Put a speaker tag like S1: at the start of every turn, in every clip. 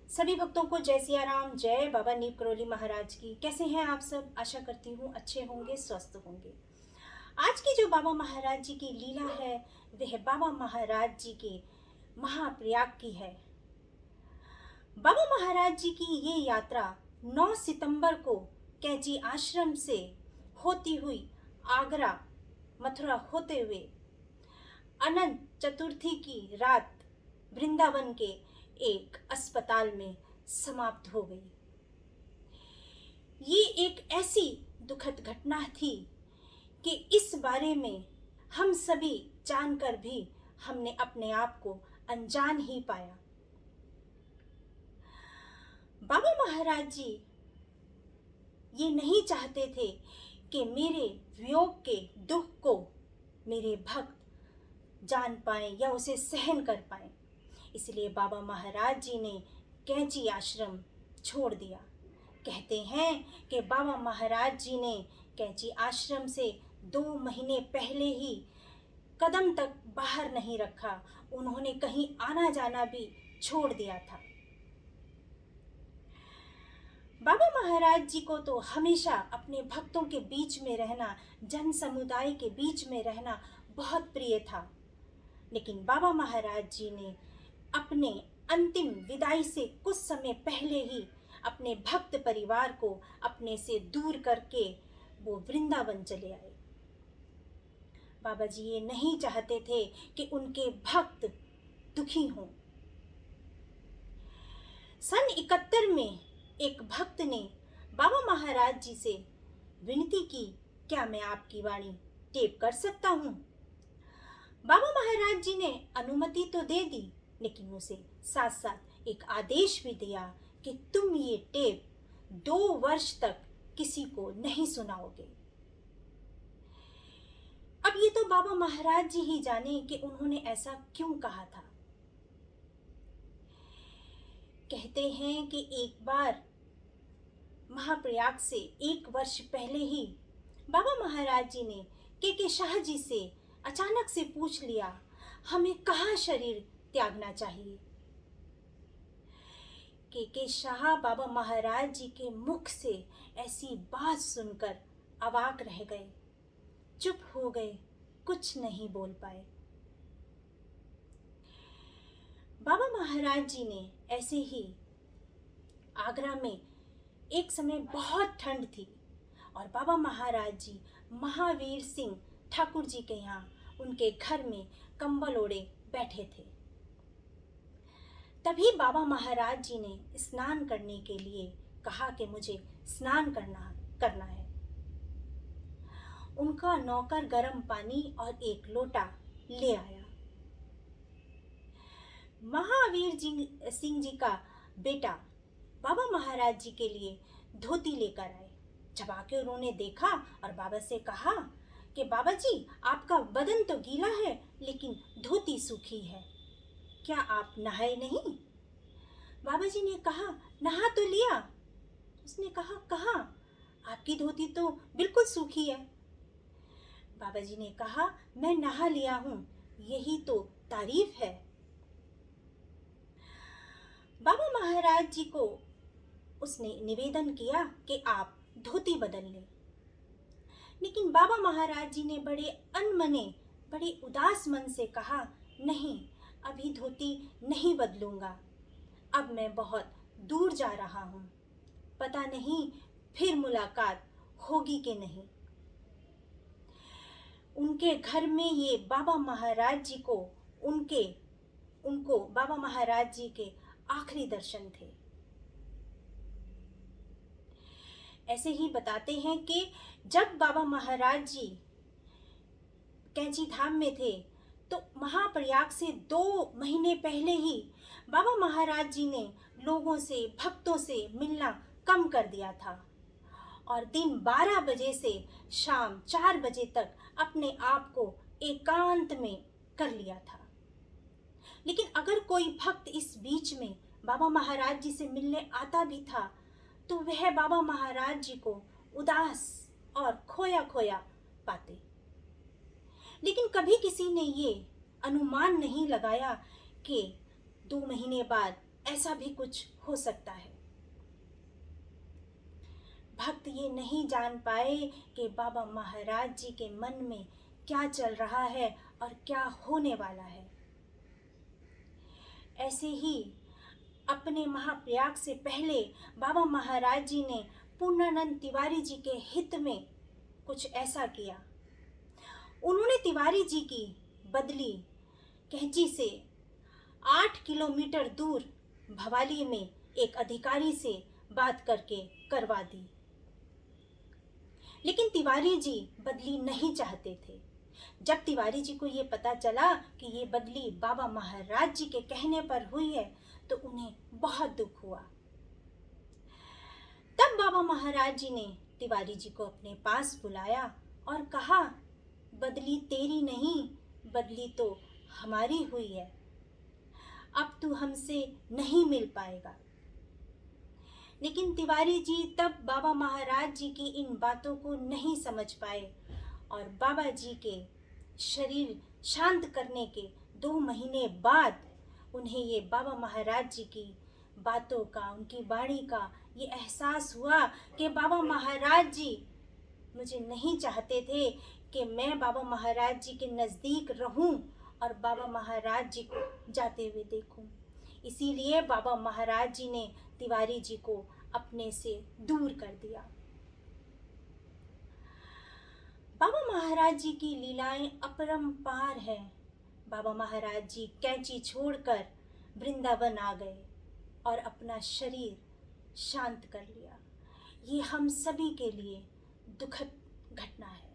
S1: सभी भक्तों को जय सिया राम, जय बाबा नीम करोली महाराज की। कैसे हैं आप सब? आशा करती हूँ अच्छे होंगे, स्वस्थ होंगे। आज की जो बाबा महाराज जी की लीला है वह बाबा महाराज जी के महाप्रयाग की है। बाबा महाराज जी की ये यात्रा 9 सितंबर को कैची आश्रम से होती हुई आगरा मथुरा होते हुए अनंत चतुर्थी की रात वृंदावन के एक अस्पताल में समाप्त हो गई। ये एक ऐसी दुखद घटना थी कि इस बारे में हम सभी जानकर भी हमने अपने आप को अनजान ही पाया। बाबा महाराज जी ये नहीं चाहते थे कि मेरे वियोग के दुख को मेरे भक्त जान पाए या उसे सहन कर पाए, इसलिए बाबा महाराज जी ने कैची आश्रम छोड़ दिया। कहते हैं कि बाबा महाराज जी ने कैची आश्रम से 2 महीने पहले ही कदम तक बाहर नहीं रखा। उन्होंने कहीं आना जाना भी छोड़ दिया था। बाबा महाराज जी को तो हमेशा अपने भक्तों के बीच में रहना, जन समुदाय के बीच में रहना बहुत प्रिय था। लेकिन बाबा महाराज जी ने अपने अंतिम विदाई से कुछ समय पहले ही अपने भक्त परिवार को अपने से दूर करके वो वृंदावन चले आए। बाबा जी ये नहीं चाहते थे कि उनके भक्त दुखी हों। सन 71 में एक भक्त ने बाबा महाराज जी से विनती की, क्या मैं आपकी वाणी टेप कर सकता हूँ? बाबा महाराज जी ने अनुमति तो दे दी, लेकिन उसे साथ साथ एक आदेश भी दिया कि तुम ये टेप 2 वर्ष तक किसी को नहीं सुनाओगे। अब ये तो बाबा महाराज जी ही जाने कि उन्होंने ऐसा क्यों कहा था। कहते हैं कि एक बार महाप्रयाग से 1 वर्ष पहले ही बाबा महाराज जी ने के शाह जी से अचानक से पूछ लिया, हमें कहाँ शरीर त्यागना चाहिए। के शाह बाबा महाराज जी के मुख से ऐसी बात सुनकर अवाक रह गए, चुप हो गए, कुछ नहीं बोल पाए। बाबा महाराज जी ने ऐसे ही आगरा में एक समय बहुत ठंड थी और बाबा महाराज जी महावीर सिंह ठाकुर जी के यहाँ उनके घर में कंबल ओढ़े बैठे थे। तभी बाबा महाराज जी ने स्नान करने के लिए कहा कि मुझे स्नान करना है। उनका नौकर गर्म पानी और एक लोटा ले आया। महावीर सिंह जी का बेटा बाबा महाराज जी के लिए धोती लेकर आए। जब आके उन्होंने देखा और बाबा से कहा कि बाबा जी आपका बदन तो गीला है लेकिन धोती सूखी है, क्या आप नहाए नहीं? बाबा जी ने कहा नहा तो लिया। उसने कहा कहाँ? आपकी धोती तो बिल्कुल सूखी है। बाबा जी ने कहा मैं नहा लिया हूँ, यही तो तारीफ है। बाबा महाराज जी को उसने निवेदन किया कि आप धोती बदल लें, लेकिन बाबा महाराज जी ने बड़े अनमने, बड़े उदास मन से कहा नहीं, अभी धोती नहीं बदलूंगा, अब मैं बहुत दूर जा रहा हूँ, पता नहीं फिर मुलाकात होगी कि नहीं। उनके घर में ये बाबा महाराज जी को उनको बाबा महाराज जी के आखिरी दर्शन थे। ऐसे ही बताते हैं कि जब बाबा महाराज जी कैची धाम में थे तो महाप्रयाग से 2 महीने पहले ही बाबा महाराज जी ने लोगों से, भक्तों से मिलना कम कर दिया था और दिन 12 बजे से शाम 4 बजे तक अपने आप को एकांत में कर लिया था। लेकिन अगर कोई भक्त इस बीच में बाबा महाराज जी से मिलने आता भी था तो वह बाबा महाराज जी को उदास और खोया खोया पाते। लेकिन कभी किसी ने ये अनुमान नहीं लगाया कि 2 महीने बाद ऐसा भी कुछ हो सकता है। भक्त ये नहीं जान पाए कि बाबा महाराज जी के मन में क्या चल रहा है और क्या होने वाला है। ऐसे ही अपने महाप्रयाग से पहले बाबा महाराज जी ने पूर्णानंद तिवारी जी के हित में कुछ ऐसा किया। उन्होंने तिवारी जी की बदली कहची से 8 किलोमीटर दूर भवाली में एक अधिकारी से बात करके करवा दी। लेकिन तिवारी जी बदली नहीं चाहते थे। जब तिवारी जी को ये पता चला कि ये बदली बाबा महाराज जी के कहने पर हुई है तो उन्हें बहुत दुख हुआ। तब बाबा महाराज जी ने तिवारी जी को अपने पास बुलाया और कहा, बदली तेरी नहीं, बदली तो हमारी हुई है, अब तू हमसे नहीं मिल पाएगा। लेकिन तिवारी जी तब बाबा महाराज जी की इन बातों को नहीं समझ पाए और बाबा जी के शरीर शांत करने के 2 महीने बाद उन्हें ये बाबा महाराज जी की बातों का, उनकी वाणी का ये एहसास हुआ कि बाबा महाराज जी मुझे नहीं चाहते थे कि मैं बाबा महाराज जी के नज़दीक रहूं और बाबा महाराज जी को जाते हुए देखूं। इसीलिए बाबा महाराज जी ने तिवारी जी को अपने से दूर कर दिया। बाबा महाराज जी की लीलाएं अपरंपार है। बाबा महाराज जी कैंची छोड़कर वृंदावन आ गए और अपना शरीर शांत कर लिया। ये हम सभी के लिए दुखद घटना है।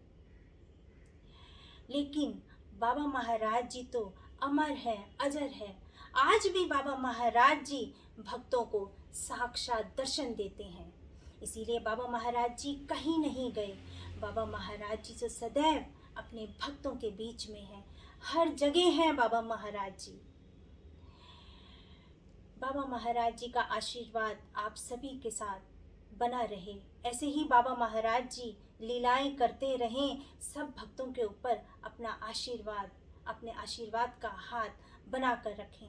S1: लेकिन बाबा महाराज जी तो अमर है, अजर है। आज भी बाबा महाराज जी भक्तों को साक्षात दर्शन देते हैं। इसीलिए बाबा महाराज जी कहीं नहीं गए। बाबा महाराज जी तो सदैव अपने भक्तों के बीच में हैं, हर जगह हैं बाबा महाराज जी। बाबा महाराज जी का आशीर्वाद आप सभी के साथ बना रहे। ऐसे ही बाबा महाराज जी लीलाएं करते रहें, सब भक्तों के ऊपर अपने आशीर्वाद का हाथ बनाकर रखें।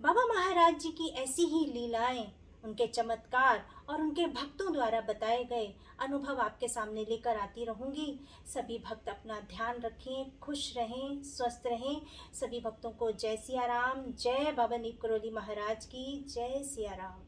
S1: बाबा महाराज जी की ऐसी ही लीलाएं, उनके चमत्कार और उनके भक्तों द्वारा बताए गए अनुभव आपके सामने लेकर आती रहूंगी। सभी भक्त अपना ध्यान रखें, खुश रहें, स्वस्थ रहें। सभी भक्तों को जय सिया राम। जय बाबा नीम करोली महाराज की जय। सिया राम।